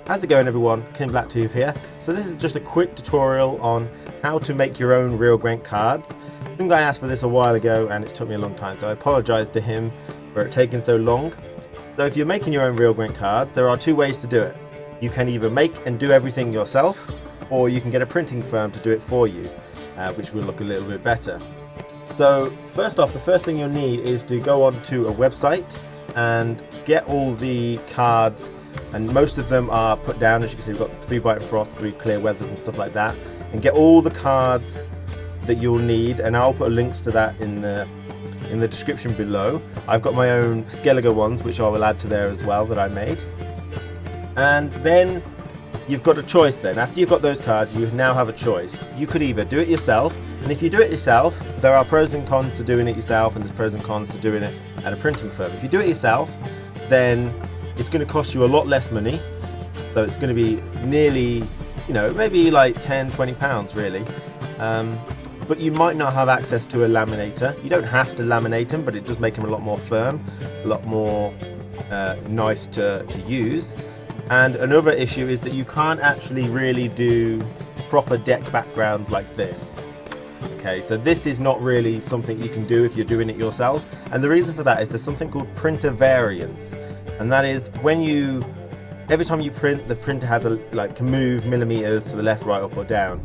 How's it going, everyone? Ken Blacktooth here. So this is just a quick tutorial on how to make your own real Gwent cards. Some guy asked for this a while ago and it took me a long time, so I apologise to him for it taking so long. So if you're making your own real Gwent cards, there are two ways to do it. You can either make and do everything yourself, or you can get a printing firm to do it for you, which will look a little bit better. So first off, the first thing you'll need is to go onto a website and get all the cards, and most of them are put down. As you can see, we've got 3 Bright Frost, 3 Clear Weathers and stuff like that, and get all the cards that you'll need, and I'll put links to that in the description below. I've got my own Skellige ones which I will add to there as well that I made. And then you've got a choice. Then after you've got those cards, you now have a choice. You could either do it yourself, and if you do it yourself, there are pros and cons to doing it yourself, and there's pros and cons to doing it at a printing firm. If you do it yourself, then it's going to cost you a lot less money, so it's going to be nearly, maybe like 10-20 pounds really, but you might not have access to a laminator. You don't have to laminate them, but it does make them a lot more firm, a lot more nice to use. And another issue is that you can't actually really do proper deck background like this. Okay, so this is not really something you can do if you're doing it yourself, and the reason for that is there's something called printer variance, and that is when every time you print, the printer has can move millimeters to the left, right, up or down,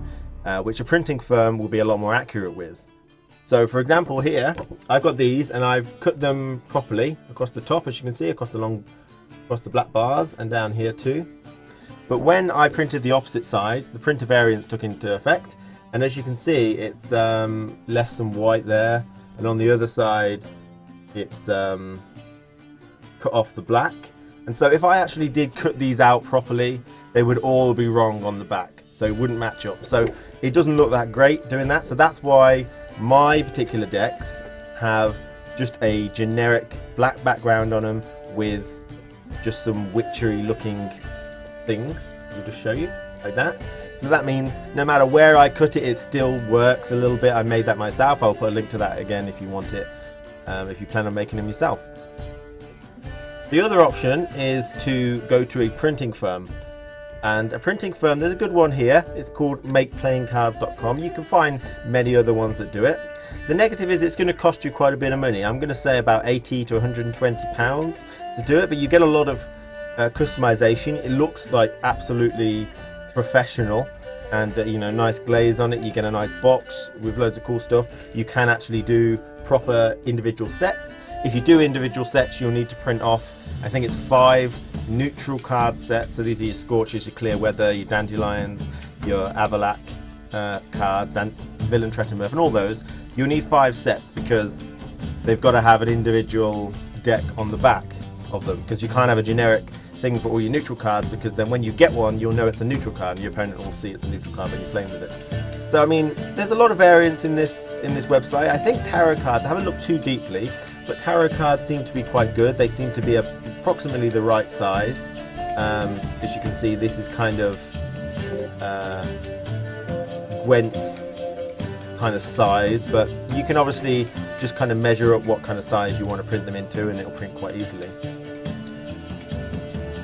which a printing firm will be a lot more accurate with. So for example here, I've got these and I've cut them properly across the top, as you can see, across the black bars, and down here too. But when I printed the opposite side, the printer variance took into effect, and as you can see, it's left some white there, and on the other side it's cut off the black. And so if I actually did cut these out properly, they would all be wrong on the back, so it wouldn't match up. So it doesn't look that great doing that. So that's why my particular decks have just a generic black background on them with just some witchery looking things. I'll just show you like that. So that means no matter where I cut it, it still works a little bit. I made that myself. I'll put a link to that again if you want it, if you plan on making them yourself. The other option is to go to a printing firm. And a printing firm, there's a good one here. It's called makeplayingcards.com. You can find many other ones that do it. The negative is it's going to cost you quite a bit of money. I'm going to say about 80 to 120 pounds to do it, but you get a lot of customization. It looks like absolutely professional, and nice glaze on it. You get a nice box with loads of cool stuff. You can actually do proper individual sets. If you do individual sets, you'll need to print off, I think it's 5 neutral card sets. So these are your Scorches, your Clear Weather, your Dandelions, your Avalak cards, and Villain Trettenmurph, and all those. You'll need 5 sets because they've got to have an individual deck on the back of them, because you can't have a generic thing for all your neutral cards, because then when you get one, you'll know it's a neutral card and your opponent will see it's a neutral card when you're playing with it. So I mean, there's a lot of variance in this website. I think tarot cards, I haven't looked too deeply, but tarot cards seem to be quite good. They seem to be approximately the right size. As you can see, this is kind of Gwent's kind of size, but you can obviously just kind of measure up what kind of size you want to print them into, and it'll print quite easily.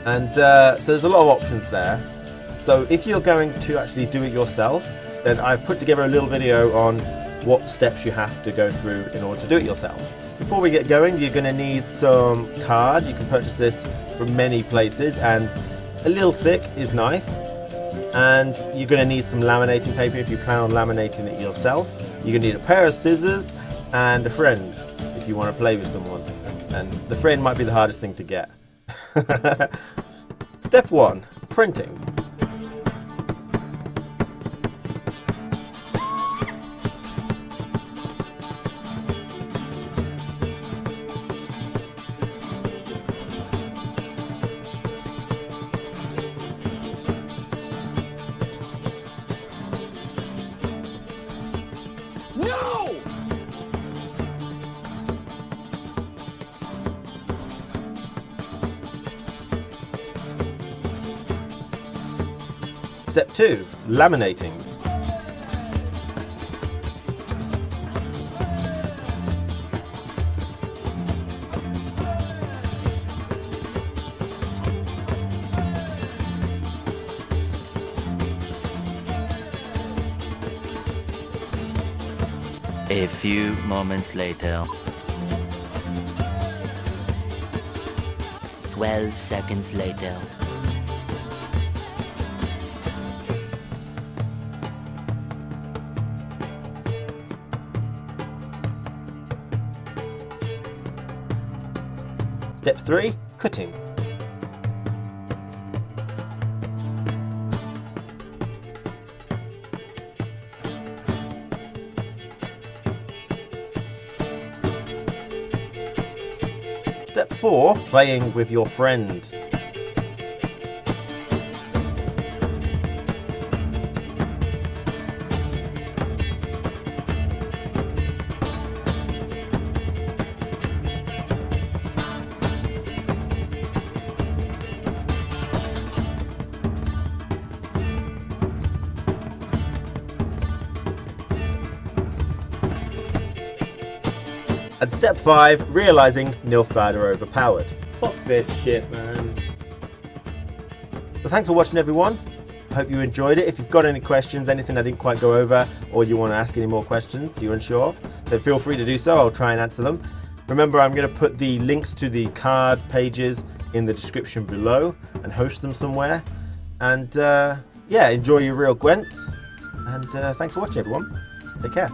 And so there's a lot of options there. So if you're going to actually do it yourself, then I've put together a little video on what steps you have to go through in order to do it yourself. Before we get going, you're going to need some card. You can purchase this from many places, and a little thick is nice. And you're going to need some laminating paper if you plan on laminating it yourself. You're going to need a pair of scissors and a friend if you want to play with someone. And the friend might be the hardest thing to get. Step 1, printing. No! Step 2, laminating. A few moments later. 12 seconds later. Step 3, cutting. Step 4, playing with your friend. And step 5, realising Nilfgaard are overpowered. Fuck this shit, man. So thanks for watching, everyone. I hope you enjoyed it. If you've got any questions, anything I didn't quite go over, or you want to ask any more questions you're unsure of, then feel free to do so. I'll try and answer them. Remember, I'm going to put the links to the card pages in the description below and host them somewhere. And yeah, enjoy your real Gwents. And thanks for watching, everyone. Take care.